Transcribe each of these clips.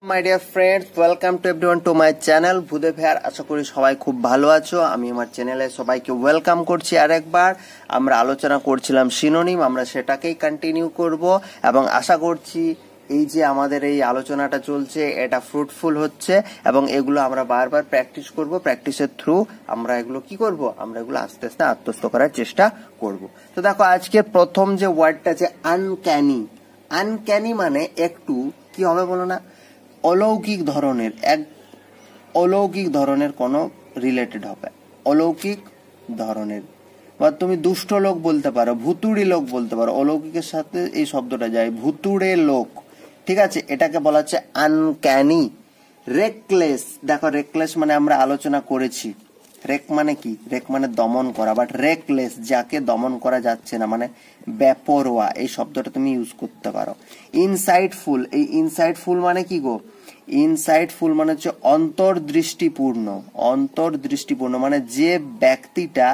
My dear friends, welcome to everyone to my channel Bhudev here. আশা করি সবাই খুব ভালো আছো। আমি আমার চ্যানেলে সবাইকে ওয়েলকাম করছি। আরেকবার আমরা আলোচনা করছিলাম সিনোনিম, আমরা সেটাকেই কন্টিনিউ করব এবং আশা করছি এই যে আমাদের এই আলোচনাটা চলছে এটা ফ্রুটফুল হচ্ছে এবং এগুলো আমরা বারবার প্র্যাকটিস করব। প্র্যাকটিসের থ্রু আমরা এগুলো কি করব, আমরা এগুলো আস্তে আস্তে আত্মস্থ করার চেষ্টা করব। তো দেখো, আজকের প্রথম যে ওয়ার্ডটা আছে আনক্যানি। আনক্যানি মানে একটু কি হবে বলো না, অলৌকিক ধরনের, এক অলৌকিক ধরনের কোনো রিলেটেড হবে, অলৌকিক ধরনের। বা তুমি দুষ্ট লোক বলতে পারো, ভুতুড়ি লোক বলতে পারো। অলৌকিকের সাথে এই শব্দটা যায়, ভুতুড়ে লোক। ঠিক আছে, এটাকে বলা হচ্ছে আনক্যানি। রেকলেস, দেখো রেকলেস মানে আমরা আলোচনা করেছি, রেক মানে কি, রেক মানে দমন করা, বাট রেকলেস যাকে দমন করা যাচ্ছে না, মানে বেপরোয়া, এই শব্দটা তুমি ইউজ করতে পারো। ইনসাইটফুল, এই ইনসাইটফুল মানে কি গো, ইনসাইটফুল মানে হচ্ছে অন্তর্দৃষ্টিপূর্ণ। অন্তর্দৃষ্টিপূর্ণ মানে যে ব্যক্তিটা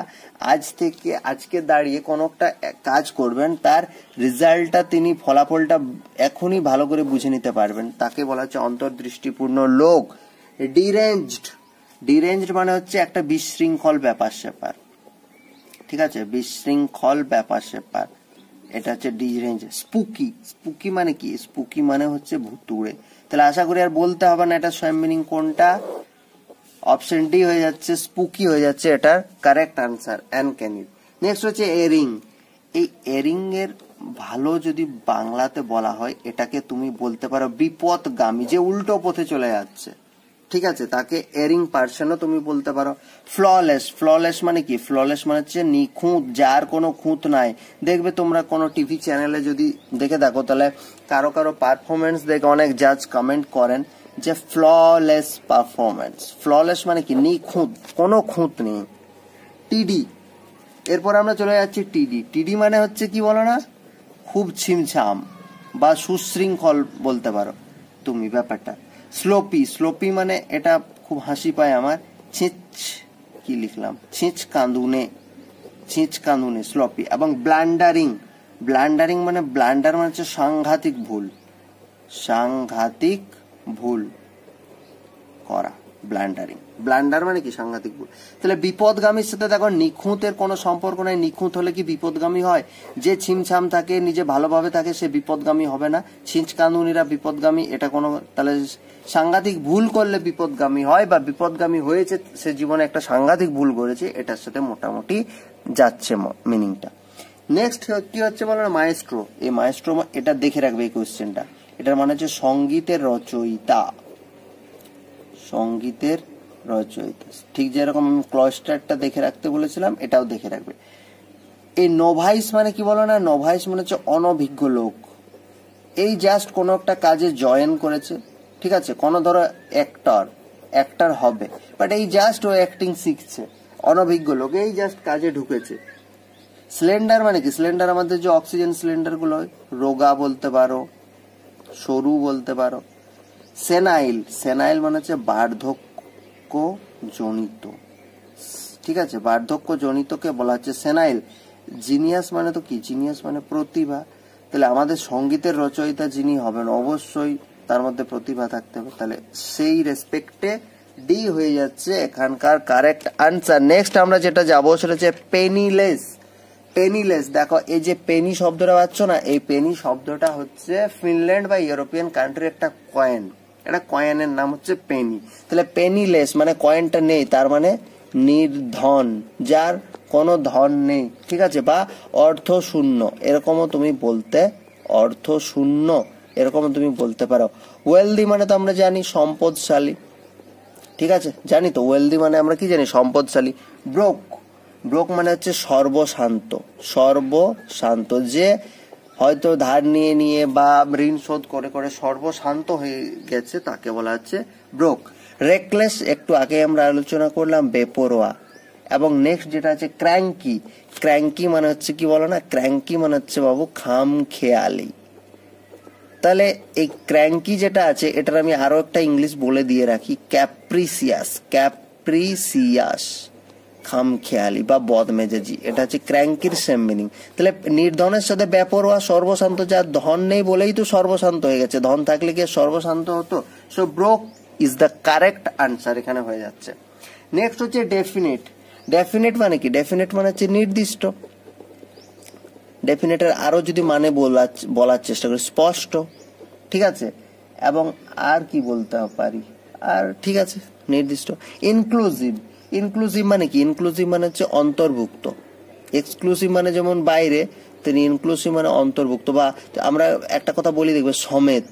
আজকে দাঁড়িয়ে কোনো একটা কাজ করবেন, তার রেজাল্টটা তিনি ফলাফলটা এখনই ভালো করে বুঝে নিতে পারবেন, তাকে বলা হচ্ছে অন্তর্দৃষ্টিপূর্ণ লোক। ডিরেঞ্জড, ডিরেঞ্জড মানে হচ্ছে একটা বিশৃঙ্খল ব্যাপার স্যাপার। ঠিক আছে, বিশৃঙ্খল ব্যাপার স্যাপার, এটা হচ্ছে ডিরেঞ্জ। স্পুকি, স্পুকি মানে কি, স্পুকি মানে হচ্ছে ভুতুড়ে। তাহলে আশা করি আর বলতে হবে না এটা সেম মিনিং কোনটা, অপশন ডি হয়ে যাচ্ছে, স্পুকি হয়ে যাচ্ছে এটার কারেক্ট আনসার আনক্যানি। নেক্সট হচ্ছে এরিং। এই এরিং এর ভালো যদি বাংলাতে বলা হয়, এটাকে তুমি বলতে পারো বিপদগামী, যে উল্টো পথে চলে যাচ্ছে। ঠিক আছে, তাকে এরিং পার্সনও তুমি বলতে পারো। ফ্ললেস, ফ্ললেস মানে কি, ফ্ললেস মানে হচ্ছে নিখুঁত, যার কোনো খুঁত নাই। দেখবে তোমরা কোনো টিভি চ্যানেলে যদি দেখে থাকো, তাহলে কারো কারো পারফরমেন্স দেখে অনেক জাজ কমেন্ট করেন যে ফ্ললেস পারফরমেন্স। ফ্ললেস মানে কি, নিখুঁত, কোনো খুঁত নেই। টিডি, এরপর আমরা চলে যাচ্ছি টিডি। টিডি মানে হচ্ছে কি বলো না, খুব ছিমছাম বা সুশৃঙ্খল বলতে পারো তুমি ব্যাপারটা। স্লোপি, স্লোপি মানে এটা খুব হাসি পায় আমার, ছিঁচ, কি লিখলাম, ছিঁচ কাঁদুনে, ছিঁচ কাঁদুনে, স্লোপি। এবং ব্লান্ডারিং, ব্লান্ডারিং মানে ব্লান্ডার মানে হচ্ছে সাংঘাতিক ভুল, সাংঘাতিক ভুল করা, ব্লান্ডারিং। ব্লান্ডার মানে কি, সাংঘাতিক ভুল। তাহলে বিপদগামীর সাথে দেখো নিখুঁতের কোনো সম্পর্ক নাই। নিখুঁত হলে কি বিপদগামী হয়? যে ছিমছাম থাকে, নিজে ভালোভাবে থাকে, সে বিপদগামী হবে না। ছিঁচকাঁদুনিরা বিপদগামী, এটা কোনো, তাহলে সাংঘাতিক ভুল করলে বিপদগামী হয়, বা বিপদগামী হয়েছে, সে জীবনে একটা সাংঘাতিক ভুল করেছে, এটার সাথে মোটামুটি যাচ্ছে মিনিংটা। নেক্সট কি হচ্ছে বলো না, মায়েস্ট্রো। এই মায়েস্ট্রো এটা দেখে রাখবে এই কোয়েশ্চেনটা, এটার মানে হচ্ছে সঙ্গীতের রচয়িতা, সঙ্গীতের রচয়িতা। ঠিক যেরকম আমি ক্লস্টারটা দেখে রাখতে বলেছিলাম, এটাও দেখে রাখবে। এই নোভাইস মানে কি বলো না, নোভাইস মানে হচ্ছে অনভিজ্ঞ লোক। এই জাস্ট কোনো একটা কাজে জয়েন করেছে, ঠিক আছে, কোনো ধরো অ্যাক্টর হবে, বাট এই জাস্ট ও অ্যাক্টিং শিখছে, অনভিজ্ঞ লোক, এই জাস্ট কাজে ঢুকেছে। সিলিন্ডার মানে কি, সিলিন্ডার আমাদের যে অক্সিজেন সিলিন্ডার গুলো হয়, রোগা বলতে পারো, সরু বলতে পারো। সেনাইল, সেনাইল মানে হচ্ছে বার্ধক্য জনিত। ঠিক আছে, বার্ধক্য জনিতকে বলা হচ্ছে সেনাইল। জিনিয়াস মানে তো কি, জিনিয়াস মানে প্রতিভা। তাহলে আমাদের সঙ্গীতের রচয়িতা যিনি হবেন, অবশ্যই তার মধ্যে প্রতিভা থাকতে হবে। তাহলে সেই রেসপেক্টে ডি হয়ে যাচ্ছে এখানকার কারেক্ট আনসার। নেক্সট আমরা যেটা যাবো সেটা হচ্ছে পেনিলেস। পেনিলেস, দেখো এই যে পেনি শব্দটা পাচ্ছ না, এই পেনি শব্দটা হচ্ছে ফিনল্যান্ড বা ইউরোপিয়ান কান্ট্রির একটা কয়েন, এটা কয়েনের নাম হচ্ছে পেনি। তাহলে পেনিলেস মানে কয়েনটা নেই, তার মানে নির্ধন, যার কোনো ধন নেই। ঠিক আছে, বা অর্থ শূন্য, এরকমও তুমি বলতে, অর্থ শূন্য এরকমও তুমি বলতে পারো। ওয়েলদি মানে তো আমরা জানি সম্পদশালী, ঠিক আছে, জানি তো, ওয়েলদি মানে আমরা কি জানি, সম্পদশালী। ব্রোক, ব্রোক মানে হচ্ছে সর্বশান্ত, সর্বশান্ত, যে হয়তো ধার নিয়ে নিয়ে বা ঋণ শোধ করে করে সর্বশান্ত হয়ে গেছে, তাকে বলা হচ্ছে ব্রোক। রেকলেস, একটু আগে আমরা আলোচনা করলাম, বেপরোয়া। এবং নেক্সট যেটা আছে ক্র্যাঙ্কি। ক্র্যাঙ্কি মানে হচ্ছে কি বলো না, ক্র্যাঙ্কি মানে হচ্ছে বাবু খামখেয়ালি। তাহলে এই ক্র্যাঙ্কি যেটা আছে, এটার আমি আরো একটা ইংলিশ বলে দিয়ে রাখি, ক্যাপ্রিসিয়াস। ক্যাপ্রিসিয়াস, খামখেয়ালি বা বদমেজাজি, এটা হচ্ছে ক্র্যাঙ্কির সেম মিনিং। তাহলে নির্ধনের সাথে বেপরোয়া, সর্বশান্ত, যার ধন নেই বলেই তো সর্বশান্ত হয়ে গেছে, ধন থাকলে কি সর্বশান্ত হতো? So broke is the correct answer এখানে হয়ে যাচ্ছে। নেক্সট হচ্ছে ডেফিনিট। ডেফিনিট মানে কি? ডেফিনিট মানে হচ্ছে নির্দিষ্ট। ডেফিনিটের আরো যদি মানে বলার চেষ্টা করি, স্পষ্ট, ঠিক আছে। এবং আর কি বলতে পারি, আর ঠিক আছে, নির্দিষ্ট। ইনক্লুসিভ। ইনক্লুসিভ মানে কি? ইনক্লুসিভ মানে হচ্ছে অন্তর্ভুক্ত। এক্সক্লুসিভ মানে যেমন বাইরে, তিনি ইনক্লুসিভ মানে অন্তর্ভুক্ত। বা আমরা একটা কথা বলি, দেখবে সমেত,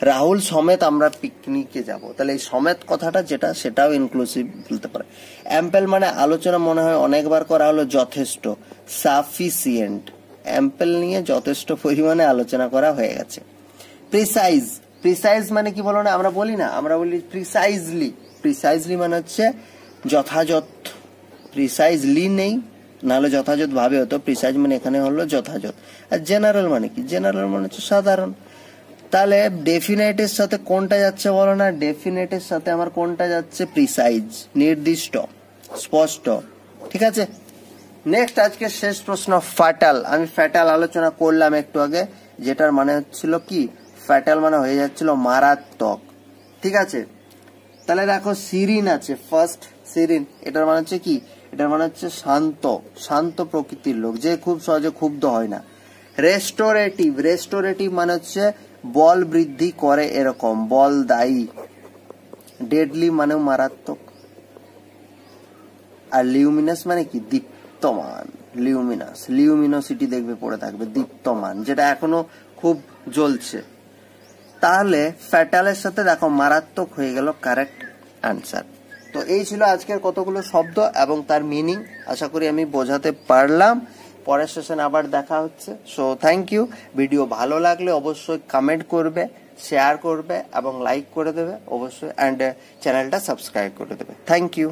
রাহুল সমেত আমরা পিকনিকে যাব, তাহলে এই সমেত কথাটা যেটা, সেটাও ইনক্লুসিভ বলতে পারে। অ্যাম্পেল মানে আলোচনা মনে হয় অনেকবার করা হলো, যথেষ্ট। সাফিসিয়েন্ট, অ্যাম্পেল নিয়ে যথেষ্ট পরিমাণে আলোচনা করা হয়ে গেছে। প্রিসাইজ। প্রিসাইজ মানে কি বলো না, আমরা বলি না, আমরা বলি প্রিসাইজলি। প্রিসাইজলি মানে হচ্ছে যথাযথ। প্রিসাইজলি নেই, নাহলে যথাযথ ভাবে হতো। প্রিসাইজ মানে এখানে হলো যথাযথ। আর জেনারেল মানে কি? জেনারেল মানে হচ্ছে সাধারণ। তাহলে ডেফিনেটের সাথে কোনটা যাচ্ছে বলো না? ডেফিনেটের সাথে আমার কোনটা যাচ্ছে? প্রিসাইজ, নির্দিষ্ট, স্পষ্ট, ঠিক আছে। নেক্সট আজকে শেষ প্রশ্ন, ফ্যাটাল। আমি ফ্যাটাল আলোচনা করলাম একটু আগে, যেটার মানে হচ্ছিল কি? ফ্যাটাল মানে হয়ে যাচ্ছিল মারাত্মক, ঠিক আছে। তাহলে দেখো সিরিন আছে, ফার্স্ট সিরিন, এটার মানে হচ্ছে কি? এটার মানে হচ্ছে শান্ত, শান্ত প্রকৃতির লোক, যে খুব সহজে ক্ষুব্ধ হয় না। রেস্টোরেটিভ। রেস্টোরেটিভ মানে হচ্ছে বল বৃদ্ধি করে এরকম, বলদায়ী। ডেডলি মানেও মারাত্মক। আর লিউমিনাস মানে কি? দীপ্তমান। লিউমিনাস, লিউমিনোসিটি দেখবে পড়ে থাকবে, দীপ্তমান, যেটা এখনো খুব জ্বলছে। তাহলে ফ্যাটালের সাথে দেখো মারাত্মক হয়ে গেল কারেক্ট আনসার। তো এই ছিল আজকের কতগুলো শব্দ এবং তার মিনিং, আশা করি আমি বোঝাতে পারলাম। পরের সেশনে আবার দেখা হচ্ছে। So thank you. ভিডিও ভালো লাগলে অবশ্যই কমেন্ট করবে, শেয়ার করবে এবং লাইক করে দেবে অবশ্যই, অ্যান্ড চ্যানেলটা সাবস্ক্রাইব করে দেবে। Thank you.